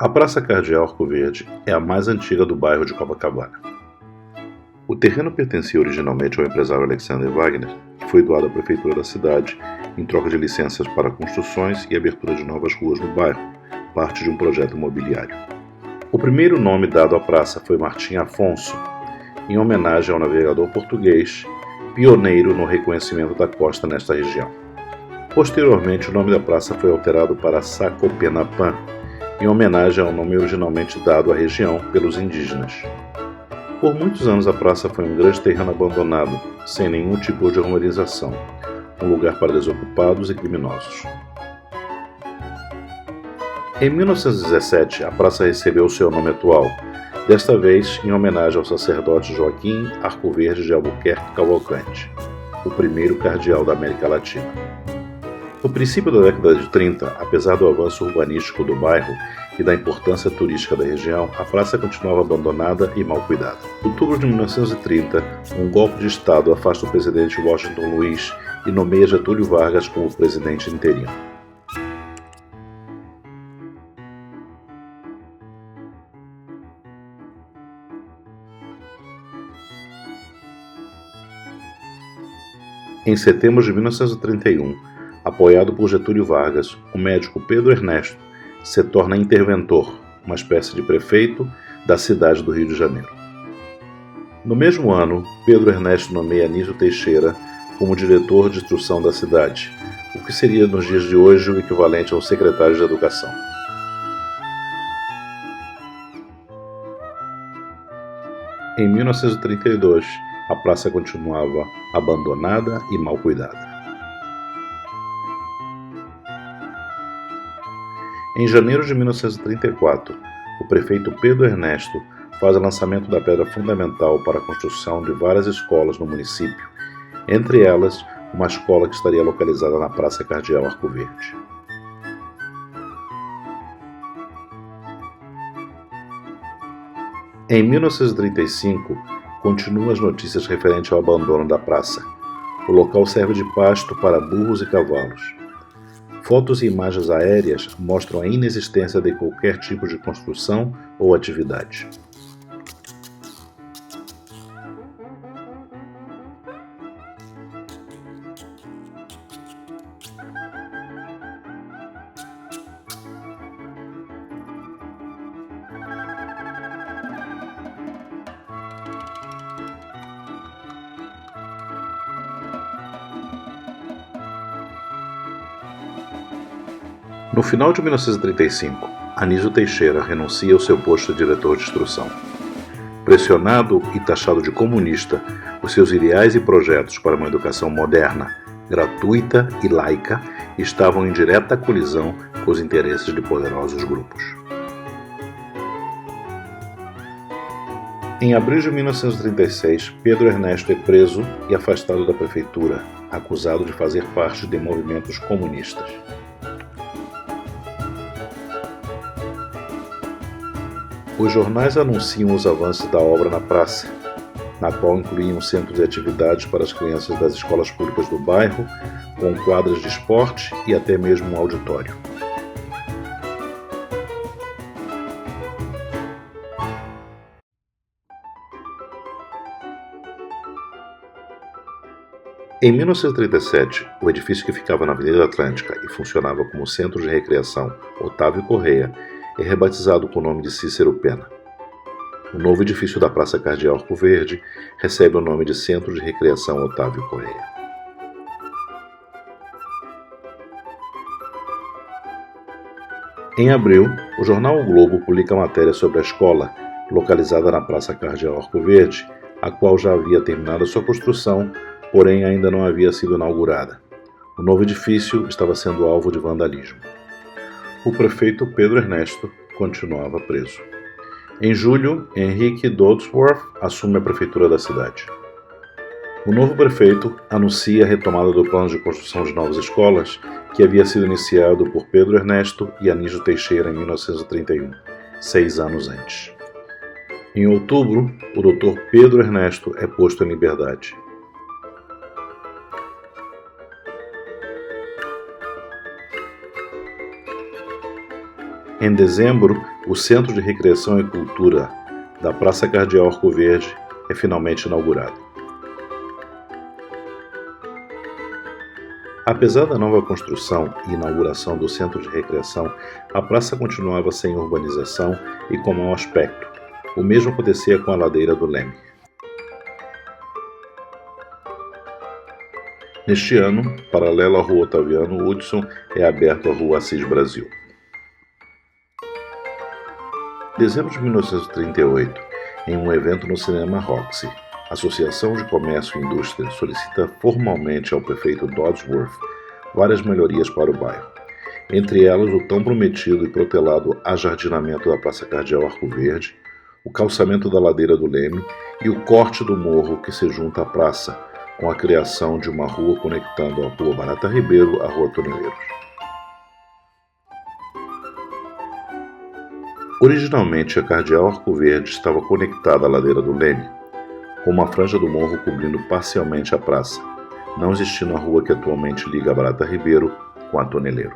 A Praça Cardeal Arco Verde é a mais antiga do bairro de Copacabana. O terreno pertencia originalmente ao empresário Alexander Wagner e foi doado à prefeitura da cidade em troca de licenças para construções e abertura de novas ruas no bairro, parte de um projeto imobiliário. O primeiro nome dado à praça foi Martim Afonso, em homenagem ao navegador português, pioneiro no reconhecimento da costa nesta região. Posteriormente, o nome da praça foi alterado para Sacopenapã, em homenagem ao nome originalmente dado à região pelos indígenas. Por muitos anos a praça foi um grande terreno abandonado, sem nenhum tipo de urbanização, um lugar para desocupados e criminosos. Em 1917, a praça recebeu seu nome atual, desta vez em homenagem ao sacerdote Joaquim Arco Verde de Albuquerque Cavalcante, o primeiro cardeal da América Latina. No princípio da década de 30, apesar do avanço urbanístico do bairro e da importância turística da região, a praça continuava abandonada e mal cuidada. Em outubro de 1930, um golpe de Estado afasta o presidente Washington Luiz e nomeia Getúlio Vargas como presidente interino. Em setembro de 1931, apoiado por Getúlio Vargas, o médico Pedro Ernesto se torna interventor, uma espécie de prefeito da cidade do Rio de Janeiro. No mesmo ano, Pedro Ernesto nomeia Anísio Teixeira como diretor de instrução da cidade, o que seria nos dias de hoje o equivalente ao secretário de Educação. Em 1932, a praça continuava abandonada e mal cuidada. Em janeiro de 1934, o prefeito Pedro Ernesto faz o lançamento da pedra fundamental para a construção de várias escolas no município, entre elas uma escola que estaria localizada na Praça Cardeal Arco Verde. Em 1935, continuam as notícias referentes ao abandono da praça. O local serve de pasto para burros e cavalos. Fotos e imagens aéreas mostram a inexistência de qualquer tipo de construção ou atividade. No final de 1935, Anísio Teixeira renuncia ao seu posto de diretor de instrução. Pressionado e taxado de comunista, os seus ideais e projetos para uma educação moderna, gratuita e laica estavam em direta colisão com os interesses de poderosos grupos. Em abril de 1936, Pedro Ernesto é preso e afastado da prefeitura, acusado de fazer parte de movimentos comunistas. Os jornais anunciam os avanços da obra na praça, na qual incluíam um centro de atividades para as crianças das escolas públicas do bairro, com quadras de esporte e até mesmo um auditório. Em 1937, o edifício que ficava na Avenida Atlântica e funcionava como centro de recreação Otávio Corrêa é rebatizado com o nome de Cícero Pena. O novo edifício da Praça Cardeal Arco Verde recebe o nome de Centro de Recreação Otávio Corrêa. Em abril, o jornal O Globo publica matéria sobre a escola, localizada na Praça Cardeal Arco Verde, a qual já havia terminado a sua construção, porém ainda não havia sido inaugurada. O novo edifício estava sendo alvo de vandalismo. O prefeito Pedro Ernesto continuava preso. Em julho, Henrique Dodsworth assume a prefeitura da cidade. O novo prefeito anuncia a retomada do plano de construção de novas escolas, que havia sido iniciado por Pedro Ernesto e Anísio Teixeira em 1931, 6 anos antes. Em outubro, o Dr. Pedro Ernesto é posto em liberdade. Em dezembro, o Centro de Recreação e Cultura da Praça Cardeal Arco Verde é finalmente inaugurado. Apesar da nova construção e inauguração do centro de recreação, a praça continuava sem urbanização e com mau aspecto. O mesmo acontecia com a ladeira do Leme. Neste ano, paralelo à Rua Otaviano Hudson, é aberto a Rua Assis Brasil. Em dezembro de 1938, em um evento no Cinema Roxy, a Associação de Comércio e Indústria solicita formalmente ao prefeito Dodsworth várias melhorias para o bairro, entre elas o tão prometido e protelado ajardinamento da Praça Cardeal Arco Verde, o calçamento da ladeira do Leme e o corte do morro que se junta à praça, com a criação de uma rua conectando a Rua Barata Ribeiro à Rua Toneleiros. Originalmente, a Cardeal Arco Verde estava conectada à ladeira do Leme, com uma franja do morro cobrindo parcialmente a praça, não existindo a rua que atualmente liga a Barata Ribeiro com a Toneleiro.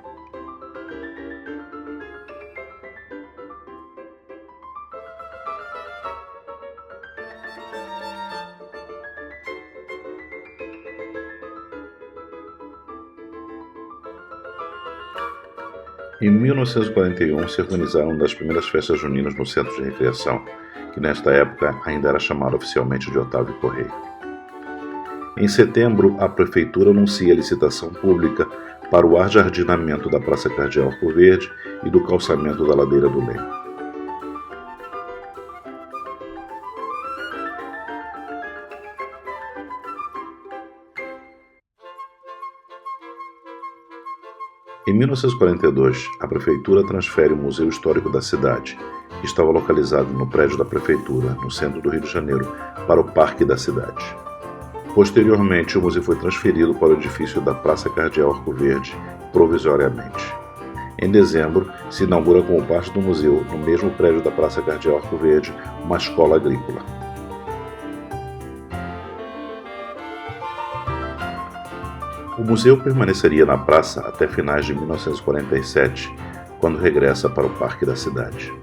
Em 1941 se organizaram uma das primeiras festas juninas no Centro de Recreação, que nesta época ainda era chamado oficialmente de Otávio Correia. Em setembro, a Prefeitura anuncia a licitação pública para o ajardinamento da Praça Cardeal Arco Verde e do calçamento da ladeira do Leme. Em 1942, a Prefeitura transfere o Museu Histórico da cidade, que estava localizado no prédio da Prefeitura, no centro do Rio de Janeiro, para o Parque da Cidade. Posteriormente, o museu foi transferido para o edifício da Praça Cardeal Arco Verde, provisoriamente. Em dezembro, se inaugura como parte do museu, no mesmo prédio da Praça Cardeal Arco Verde, uma escola agrícola. O museu permaneceria na praça até finais de 1947, quando regressa para o Parque da Cidade.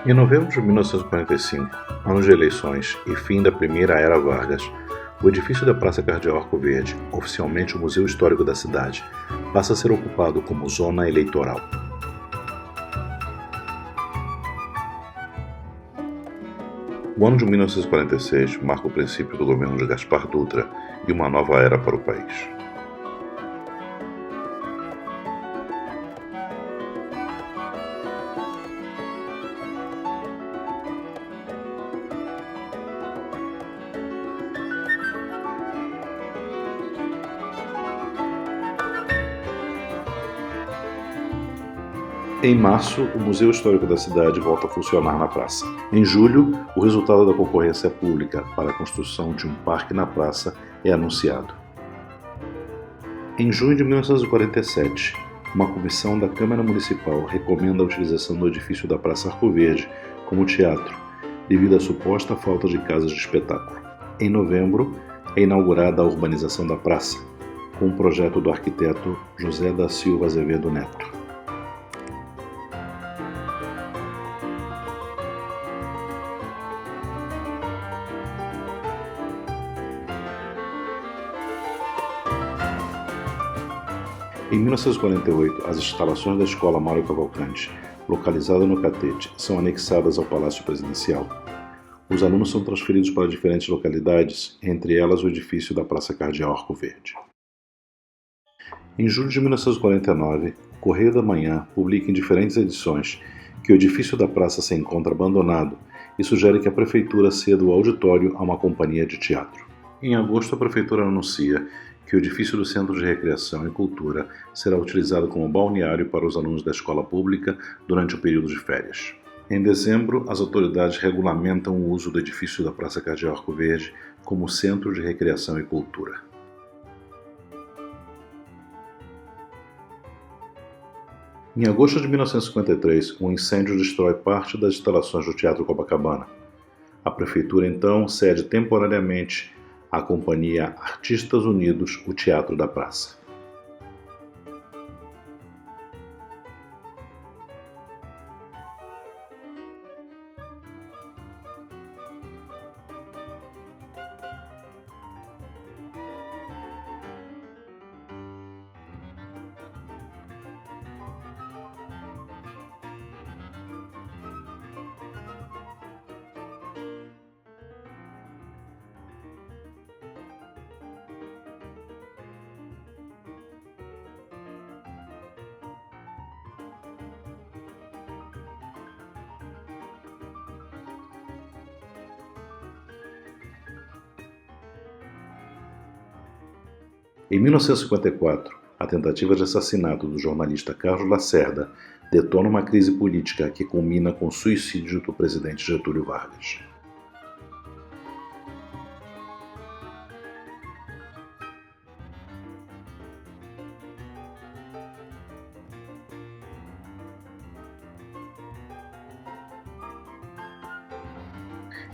Em novembro de 1945, ano de eleições e fim da primeira era Vargas, o edifício da Praça Cardeal Arco Verde, oficialmente o Museu Histórico da cidade, passa a ser ocupado como zona eleitoral. O ano de 1946 marca o princípio do governo de Gaspar Dutra e uma nova era para o país. Em março, o Museu Histórico da cidade volta a funcionar na praça. Em julho, o resultado da concorrência pública para a construção de um parque na praça é anunciado. Em junho de 1947, uma comissão da Câmara Municipal recomenda a utilização do edifício da Praça Arco Verde como teatro, devido à suposta falta de casas de espetáculo. Em novembro, é inaugurada a urbanização da praça, com um projeto do arquiteto José da Silva Azevedo Neto. Em 1948, as instalações da Escola Mário Cavalcante, localizada no Catete, são anexadas ao Palácio Presidencial. Os alunos são transferidos para diferentes localidades, entre elas o edifício da Praça Cardeal Arco Verde. Em julho de 1949, o Correio da Manhã publica em diferentes edições que o edifício da praça se encontra abandonado e sugere que a Prefeitura ceda o auditório a uma companhia de teatro. Em agosto, a Prefeitura anuncia que o edifício do Centro de Recreação e Cultura será utilizado como balneário para os alunos da escola pública durante o período de férias. Em dezembro, as autoridades regulamentam o uso do edifício da Praça Cardeal Arco Verde como Centro de Recreação e Cultura. Em agosto de 1953, um incêndio destrói parte das instalações do Teatro Copacabana. A prefeitura então cede temporariamente à companhia Artistas Unidos o Teatro da Praça. Em 1954, a tentativa de assassinato do jornalista Carlos Lacerda detona uma crise política que culmina com o suicídio do presidente Getúlio Vargas.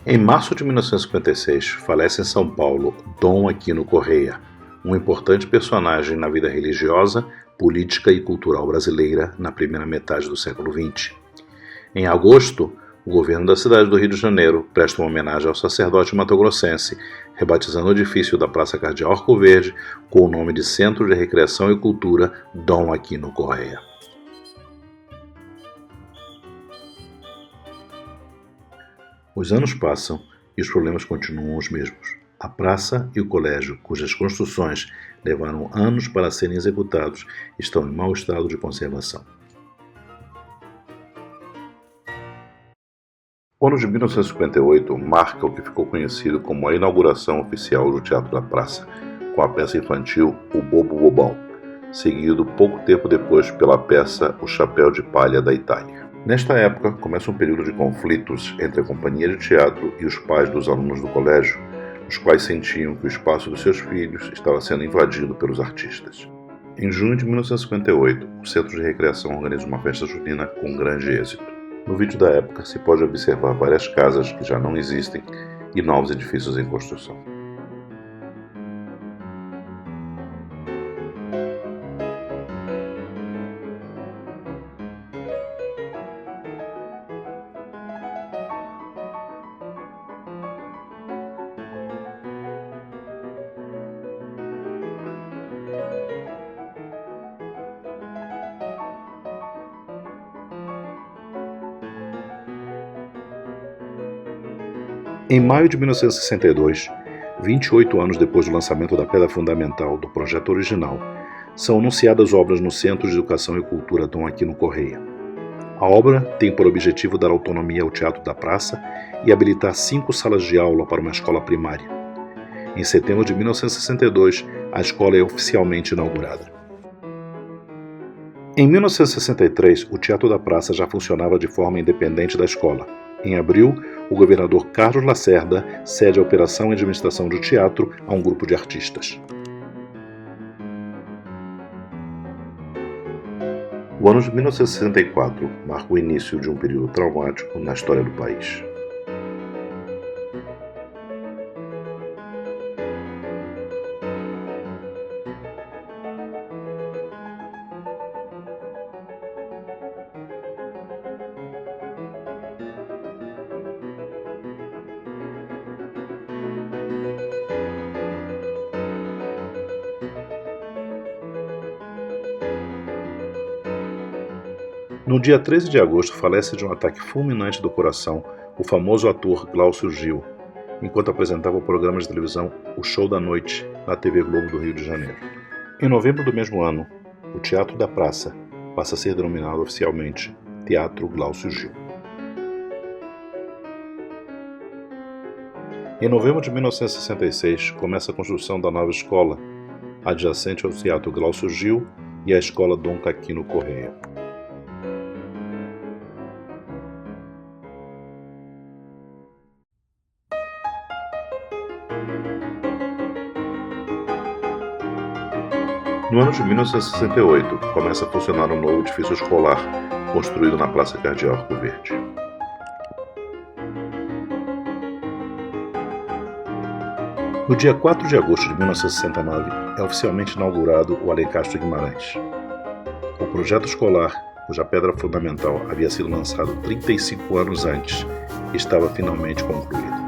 Em março de 1956, falece em São Paulo Dom Aquino Correia, um importante personagem na vida religiosa, política e cultural brasileira na primeira metade do século XX. Em agosto, o governo da cidade do Rio de Janeiro presta uma homenagem ao sacerdote matogrossense, rebatizando o edifício da Praça Cardeal Arco Verde com o nome de Centro de Recreação e Cultura Dom Aquino Correia. Os anos passam e os problemas continuam os mesmos. A praça e o colégio, cujas construções levaram anos para serem executados, estão em mau estado de conservação. O ano de 1958 marca o que ficou conhecido como a inauguração oficial do Teatro da Praça, com a peça infantil O Bobo Bobão, seguido pouco tempo depois pela peça O Chapéu de Palha da Itália. Nesta época, começa um período de conflitos entre a companhia de teatro e os pais dos alunos do colégio, os quais sentiam que o espaço dos seus filhos estava sendo invadido pelos artistas. Em junho de 1958, o Centro de Recreação organiza uma festa junina com grande êxito. No vídeo da época se pode observar várias casas que já não existem e novos edifícios em construção. Em maio de 1962, 28 anos depois do lançamento da pedra fundamental do projeto original, são anunciadas obras no Centro de Educação e Cultura Dom Aquino Correia. A obra tem por objetivo dar autonomia ao Teatro da Praça e habilitar 5 salas de aula para uma escola primária. Em setembro de 1962, a escola é oficialmente inaugurada. Em 1963, o Teatro da Praça já funcionava de forma independente da escola. Em abril, o governador Carlos Lacerda cede a operação e administração do teatro a um grupo de artistas. O ano de 1964 marca o início de um período traumático na história do país. No dia 13 de agosto, falece de um ataque fulminante do coração o famoso ator Glaucio Gil, enquanto apresentava o programa de televisão O Show da Noite, na TV Globo do Rio de Janeiro. Em novembro do mesmo ano, o Teatro da Praça passa a ser denominado oficialmente Teatro Glaucio Gil. Em novembro de 1966, começa a construção da nova escola, adjacente ao Teatro Glaucio Gil e à Escola Dom Aquino Correia. No ano de 1968, começa a funcionar um novo edifício escolar, construído na Praça Cardeal Arco Verde. No dia 4 de agosto de 1969, é oficialmente inaugurado o Alencastro Guimarães. O projeto escolar, cuja pedra fundamental havia sido lançado 35 anos antes, estava finalmente concluído.